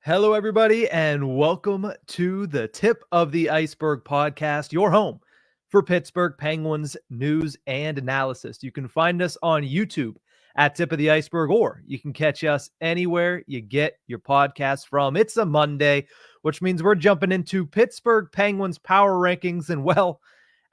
Hello, everybody, and welcome to the Tip of the Ice-Burgh podcast, your home for Pittsburgh Penguins news and analysis. You can find us on YouTube at Tip of the Ice-Burgh, or you can catch us anywhere you get your podcasts from. It's a Monday, which means we're jumping into Pittsburgh Penguins Power Rankings. And, well,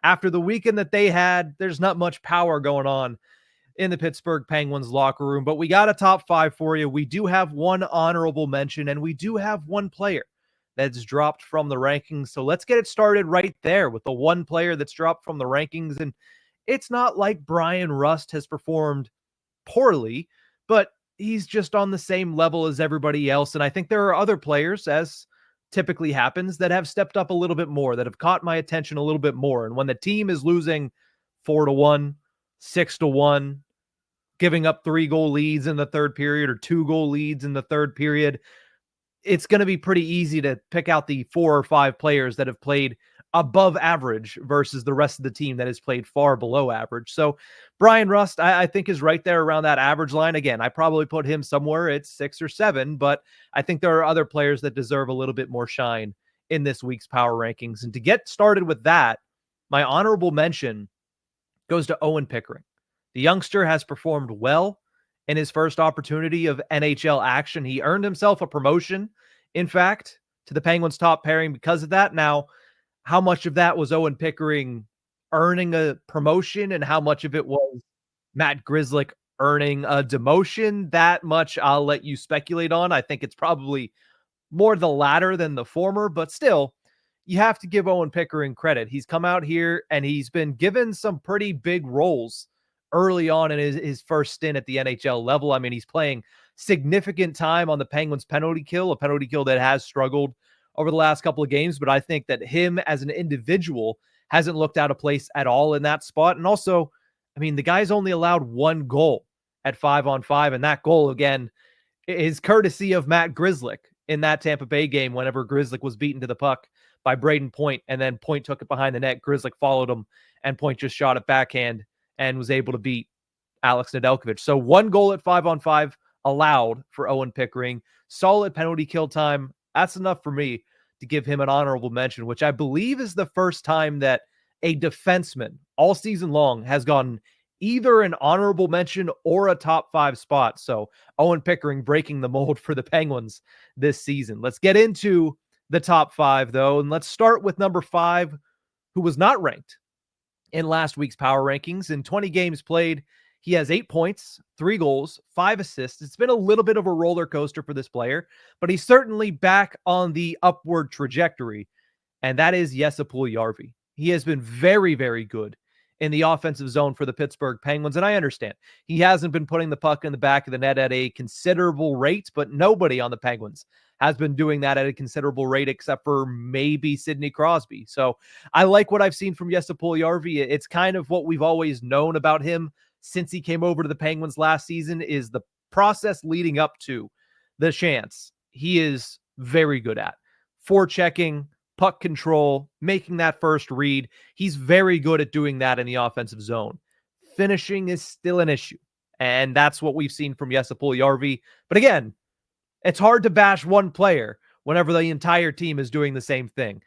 after the weekend that they had, there's not much power going on in the Pittsburgh Penguins locker room, but we got a top five for you. We do have one honorable mention, and we do have one player that's dropped from the rankings. So let's get it started right there with the one player that's dropped from the rankings. And it's not like Bryan Rust has performed poorly, but he's just on the same level as everybody else. And I think there are other players, as typically happens, that have stepped up a little bit more, that have caught my attention a little bit more. And when the team is losing 4-1, 6-1, giving up 3-goal leads in the third period or 2-goal leads in the third period, it's going to be pretty easy to pick out the 4 or 5 players that have played above average versus the rest of the team that has played far below average. So Bryan Rust, I think, is right there around that average line. Again, I probably put him somewhere at 6 or 7, but I think there are other players that deserve a little bit more shine in this week's power rankings. And to get started with that, my honorable mention goes to Owen Pickering. The youngster has performed well in his first opportunity of NHL action. He earned himself a promotion, in fact, to the Penguins' top pairing because of that. Now, how much of that was Owen Pickering earning a promotion and how much of it was Matt Grzelcyk earning a demotion? That much I'll let you speculate on. I think it's probably more the latter than the former, but still, you have to give Owen Pickering credit. He's come out here and he's been given some pretty big roles early on in his first stint at the NHL level. I mean, he's playing significant time on the Penguins penalty kill, a penalty kill that has struggled over the last couple of games, but I think that him as an individual hasn't looked out of place at all in that spot. And also, I mean, the guy's only allowed 1 goal at 5-on-5, and that goal, again, is courtesy of Matt Grzelcyk in that Tampa Bay game whenever Grzelcyk was beaten to the puck by Braden Point, and then Point took it behind the net. Grzelcyk followed him, and Point just shot it backhand and was able to beat Alex Nedeljkovic. So 1 goal at 5-on-5 allowed for Owen Pickering. Solid penalty kill time. That's enough for me to give him an honorable mention, which I believe is the first time that a defenseman all season long has gotten either an honorable mention or a top 5 spot. So Owen Pickering breaking the mold for the Penguins this season. Let's get into the top 5, though, and let's start with number 5, who was not ranked in last week's power rankings. In 20 games played, he has 8 points, 3 goals, 5 assists. It's been a little bit of a roller coaster for this player, but he's certainly back on the upward trajectory, and that is Jesse Puljujärvi. He has been very, very good in the offensive zone for the Pittsburgh Penguins, and I understand he hasn't been putting the puck in the back of the net at a considerable rate, but nobody on the Penguins has been doing that at a considerable rate except for maybe Sidney Crosby. So I like what I've seen from Jesse Puljujärvi. It's kind of what we've always known about him since he came over to the Penguins last season, is the process leading up to the chance he is very good at. Forechecking, puck control, making that first read. He's very good at doing that in the offensive zone. Finishing is still an issue, and that's what we've seen from Jesse Puljujärvi. But again, it's hard to bash one player whenever the entire team is doing the same thing.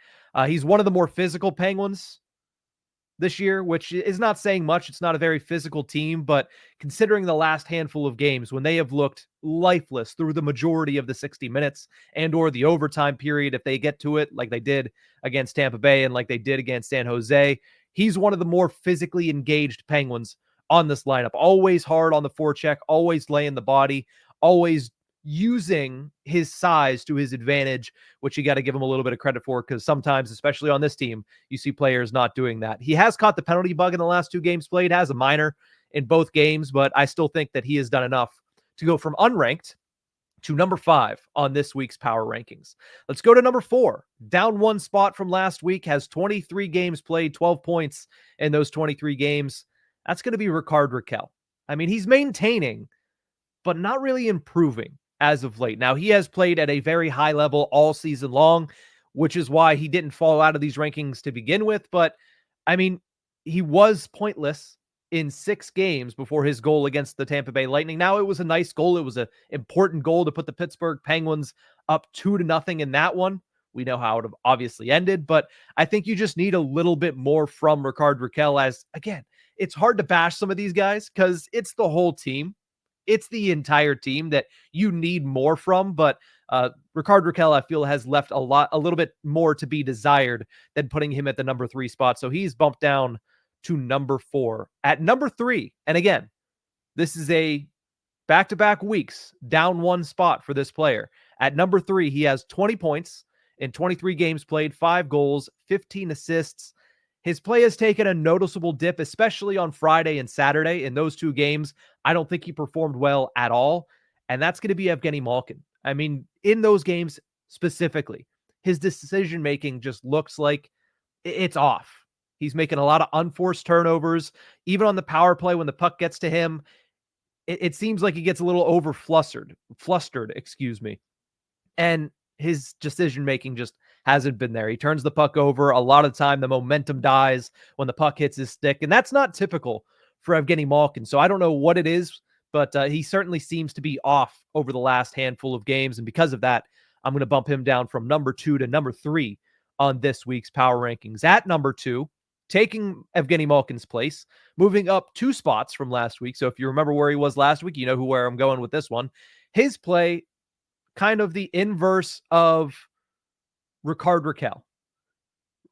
He's one of the more physical Penguins this year, which is not saying much. It's not a very physical team, but considering the last handful of games when they have looked lifeless through the majority of the 60 minutes and or the overtime period, if they get to it like they did against Tampa Bay and like they did against San Jose, he's one of the more physically engaged Penguins on this lineup. Always hard on the forecheck, always laying the body, always using his size to his advantage, which you got to give him a little bit of credit for, because sometimes, especially on this team, you see players not doing that. He has caught the penalty bug in the last 2 games played, has a minor in both games, but I still think that he has done enough to go from unranked to number 5 on this week's power rankings. Let's go to number 4. Down 1 spot from last week, has 23 games played, 12 points in those 23 games. That's going to be Rickard Rakell. I mean, he's maintaining, but not really improving as of late. Now, he has played at a very high level all season long, which is why he didn't fall out of these rankings to begin with. But, I mean, he was pointless in 6 games before his goal against the Tampa Bay Lightning. Now, it was a nice goal. It was an important goal to put the Pittsburgh Penguins up 2-0 in that one. We know how it obviously ended, but I think you just need a little bit more from Rickard Rakell, as, again, it's hard to bash some of these guys because it's the whole team. It's the entire team that you need more from, but Rickard Rakell, I feel, has left a little bit more to be desired than putting him at the number 3 spot. So he's bumped down to number 4. At number 3, and again, this is a back-to-back weeks down 1 spot for this player. At number 3, he has 20 points in 23 games played, 5 goals, 15 assists. His play has taken a noticeable dip, especially on Friday and Saturday. In those 2 games, I don't think he performed well at all, and that's going to be Evgeni Malkin. I mean, in those games specifically, his decision-making just looks like it's off. He's making a lot of unforced turnovers. Even on the power play, when the puck gets to him, it seems like he gets a little flustered, and his decision-making just hasn't been there. He turns the puck over. A lot of time, the momentum dies when the puck hits his stick, and that's not typical for Evgeni Malkin. So I don't know what it is, but he certainly seems to be off over the last handful of games, and because of that, I'm going to bump him down from number 2 to number 3 on this week's Power Rankings. At number 2, taking Evgeni Malkin's place, moving up 2 spots from last week. So if you remember where he was last week, you know where I'm going with this one. His play, kind of the inverse of Rickard Rakell.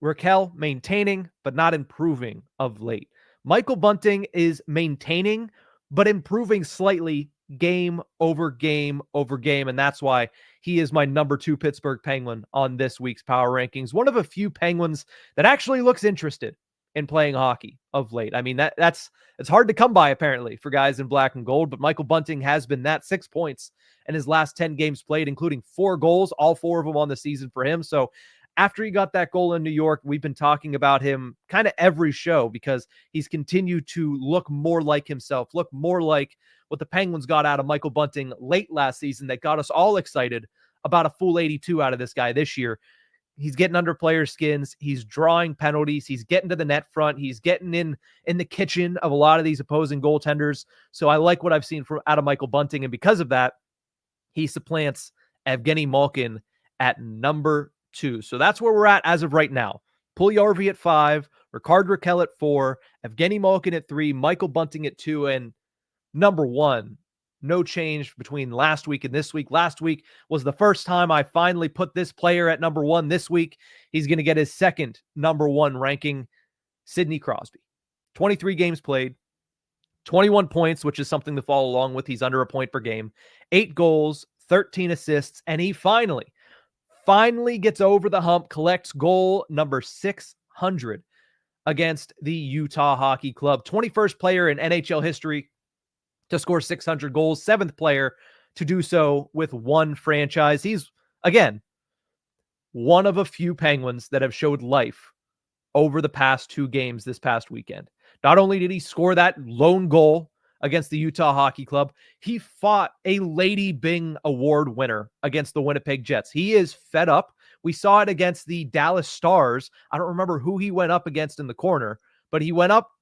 Rakell maintaining, but not improving of late. Michael Bunting is maintaining, but improving slightly game over game over game, and that's why he is my number 2 Pittsburgh Penguin on this week's Power Rankings. One of a few Penguins that actually looks interested in playing hockey of late. I mean, it's hard to come by, apparently, for guys in black and gold, but Michael Bunting has been that. 6 points in his last 10 games played, including 4 goals, all 4 of them on the season for him. So after he got that goal in New York, we've been talking about him kind of every show because he's continued to look more like himself, look more like what the Penguins got out of Michael Bunting late last season that got us all excited about a full 82 out of this guy this year. He's getting under players' skins. He's drawing penalties. He's getting to the net front. He's getting in the kitchen of a lot of these opposing goaltenders. So I like what I've seen out of Michael Bunting, and because of that, he supplants Evgeni Malkin at number 2. So that's where we're at as of right now. Puljujarvi at 5, Rickard Rakell at 4, Evgeni Malkin at 3, Michael Bunting at 2, and number 1. No change between last week and this week. Last week was the first time I finally put this player at number 1. This week, he's going to get his second number 1 ranking, Sidney Crosby. 23 games played, 21 points, which is something to follow along with. He's under a point per game, 8 goals, 13 assists, and he finally gets over the hump, collects goal number 600 against the Utah Hockey Club. 21st player in NHL history to score 600 goals, 7th player to do so with one franchise. He's, again, one of a few Penguins that have showed life over the past 2 games this past weekend. Not only did he score that lone goal against the Utah Hockey Club, he fought a Lady Byng Award winner against the Winnipeg Jets. He is fed up. We saw it against the Dallas Stars. I don't remember who he went up against in the corner, but he went up,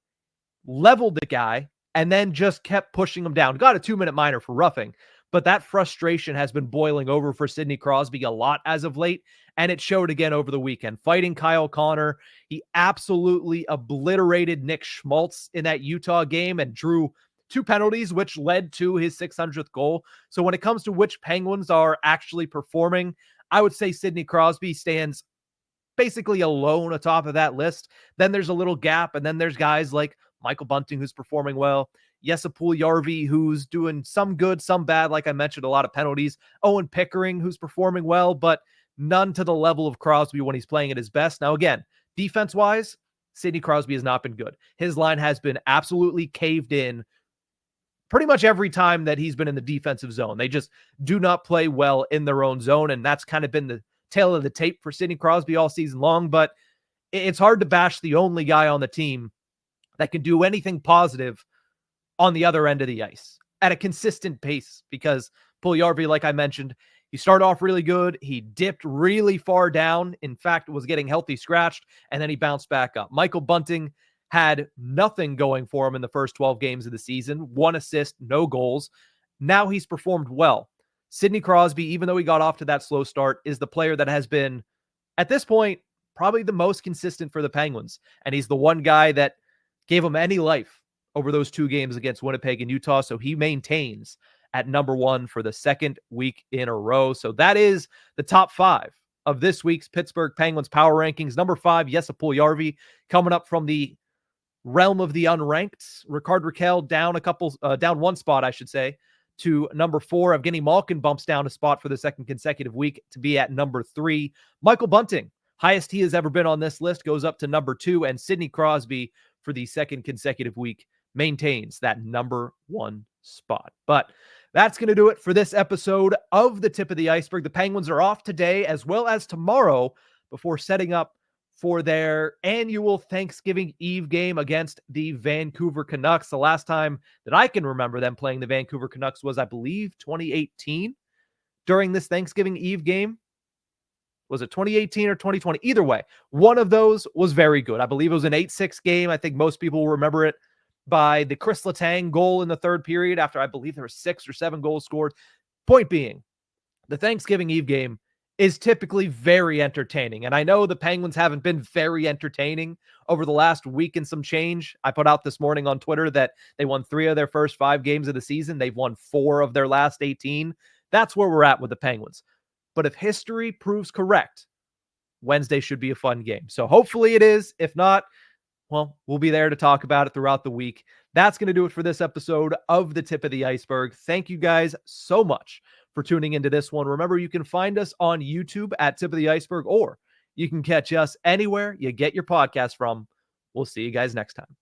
leveled the guy, and then just kept pushing him down. Got a 2-minute minor for roughing, but that frustration has been boiling over for Sidney Crosby a lot as of late, and it showed again over the weekend. Fighting Kyle Connor, he absolutely obliterated Nick Schmaltz in that Utah game and drew 2 penalties, which led to his 600th goal. So when it comes to which Penguins are actually performing, I would say Sidney Crosby stands basically alone atop of that list. Then there's a little gap, and then there's guys like Michael Bunting, who's performing well. Jesse Puljujarvi, who's doing some good, some bad. Like I mentioned, a lot of penalties. Owen Pickering, who's performing well, but none to the level of Crosby when he's playing at his best. Now, again, defense-wise, Sidney Crosby has not been good. His line has been absolutely caved in pretty much every time that he's been in the defensive zone. They just do not play well in their own zone, and that's kind of been the tail of the tape for Sidney Crosby all season long, but it's hard to bash the only guy on the team that can do anything positive on the other end of the ice at a consistent pace, because Puljujarvi, like I mentioned, he started off really good. He dipped really far down. In fact, was getting healthy scratched, and then he bounced back up. Michael Bunting had nothing going for him in the first 12 games of the season. 1 assist, no goals. Now he's performed well. Sidney Crosby, even though he got off to that slow start, is the player that has been, at this point, probably the most consistent for the Penguins. And he's the one guy that gave him any life over those 2 games against Winnipeg and Utah. So he maintains at number 1 for the second week in a row. So that is the top 5 of this week's Pittsburgh Penguins Power Rankings. Number 5, Jesse Puljujarvi, coming up from the realm of the unranked. Rickard Rakell down 1 spot, I should say, to number 4. Evgeni Malkin bumps down a spot for the second consecutive week to be at number 3. Michael Bunting, highest he has ever been on this list, goes up to number 2. And Sidney Crosby, for the second consecutive week, maintains that number 1 spot. But that's going to do it for this episode of the Tip of the Iceberg. The Penguins are off today as well as tomorrow before setting up for their annual Thanksgiving Eve game against the Vancouver Canucks. The last time that I can remember them playing the Vancouver Canucks was, I believe, 2018 during this Thanksgiving Eve game. Was it 2018 or 2020? Either way, one of those was very good. I believe it was an 8-6 game. I think most people will remember it by the Chris Letang goal in the third period after I believe there were 6 or 7 goals scored. Point being, the Thanksgiving Eve game is typically very entertaining. And I know the Penguins haven't been very entertaining over the last week and some change. I put out this morning on Twitter that they won 3 of their first 5 games of the season. They've won 4 of their last 18. That's where we're at with the Penguins. But if history proves correct, Wednesday should be a fun game. So hopefully it is. If not, well, we'll be there to talk about it throughout the week. That's going to do it for this episode of the Tip of the Iceberg. Thank you guys so much for tuning into this one. Remember, you can find us on YouTube at Tip of the Iceberg, or you can catch us anywhere you get your podcast from. We'll see you guys next time.